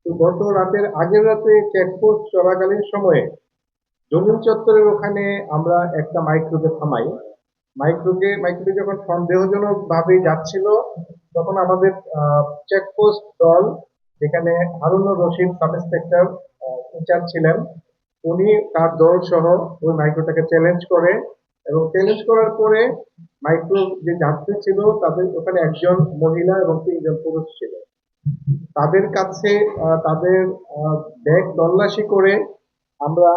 তো গত রাতের আগের রাতে চেকপোস্ট চলাকালীন সময়ে জমিন চত্বরের ওখানে আমরা একটা মাইক্রোকে থামাই। মাইক্রোটি যখন সন্দেহজনক ভাবে যাচ্ছিল, তখন আমাদের চেকপোস্ট দল, যেখানে Harunur Rashid sub inspector in charge ছিলেন, উনি তার দল সহ ওই মাইক্রোটাকে চ্যালেঞ্জ করে, এবং চ্যালেঞ্জ করার পরে মাইক্রো যে যাত্রী ছিল তাদের ওখানে একজন মহিলা এবং 3 জন পুরুষ ছিল। তাদের কাছে তাদের ব্যাগ তল্লাশি করে আমরা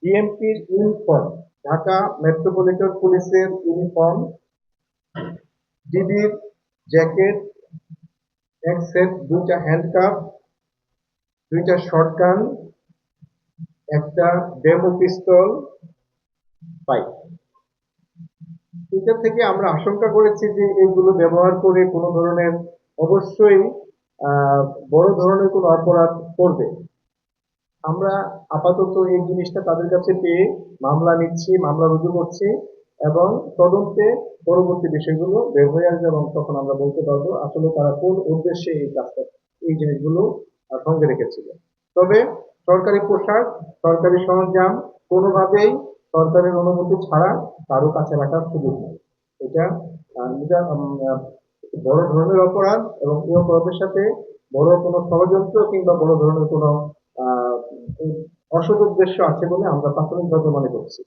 বিএমপির ইউনিফর্ম, ঢাকা মেট্রোপলিটন পুলিশের ইউনিফর্ম, ডিবির জ্যাকেট, এক সেট 2টা হ্যান্ডকাপ, 2টা শটগান, একটা ডেমো পিস্তল পাই। এটা থেকে আমরা আশঙ্কা করেছি যে এইগুলো ব্যবহার করে কোনো ধরনের অবশ্যই আহ বড় ধরনের কোনো অপরাধ করবে। আমরা আপাতত এই জিনিসটা তাদের কাছে পেয়ে মামলা নিচ্ছি, মামলা রুজু করছি, এবং তদন্তে পরবর্তী বিষয়গুলো বের হয়ে আসবে, এবং তখন আমরা বলতে পারবো আসলে তারা কোন উদ্দেশ্যে এই কাজটা, এই জিনিসগুলো সঙ্গে রেখেছিল। তবে সরকারি পোশাক, সরকারি সরঞ্জাম কোনোভাবেই সরকারের অনুমতি ছাড়া কারো কাছে রাখার সুযোগ নেই। এটা বড় ধরনের অপরাধ, এবং এই অপরাধের সাথে বড় কোনো ষড়যন্ত্র কিংবা বড় ধরনের কোনো আহ অসৎ উদ্দেশ্য আছে বলে আমরা প্রাথমিকভাবে মনে করছি।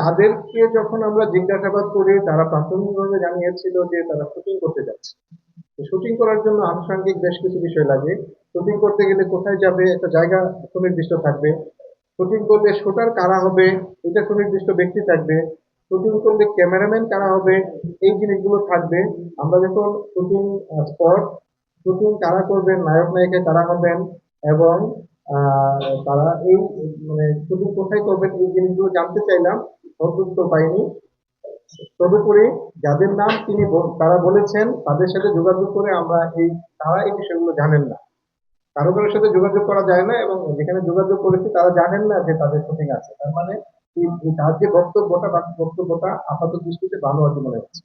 তাদেরকে যখন আমরা জিজ্ঞাসাবাদ করি, তারা প্রাথমিকভাবে জানিয়েছিল যে তারা শুটিং করতে যাচ্ছে। শুটিং করার জন্য আনুষঙ্গিক বেশ কিছু বিষয় লাগে। শুটিং করতে গেলে কোথায় যাবে, একটা জায়গা সুনির্দিষ্ট থাকবে। শুটিং করলে শুটার কারা হবে, এটা সুনির্দিষ্ট ব্যক্তি থাকবে। শুটিং করলে ক্যামেরাম্যান কারা হবে, এই জিনিসগুলো থাকবে। আমরা যখন শুটিং স্পট, শুটিং কারা করবেন, নায়ক নায়িকা কারা হবেন, এবং তারা এই মানে শুটিং কোথায় করবেন, এই জিনিসগুলো জানতে চাইলাম, সন্তুষ্ট পাইনি। তদুপরি যাদের নাম তারা বলেছেন, তাদের সাথে যোগাযোগ করে আমরা তারা এই বিষয়গুলো জানেন না। কারো কারোর সাথে যোগাযোগ করা যায় না, এবং যেখানে যোগাযোগ করেছি তারা জানেন না যে তাদের শুটিং আছে। তার মানে তার যে বক্তব্যটা আপাত দৃষ্টিতে ভালো আছে মনে হচ্ছে।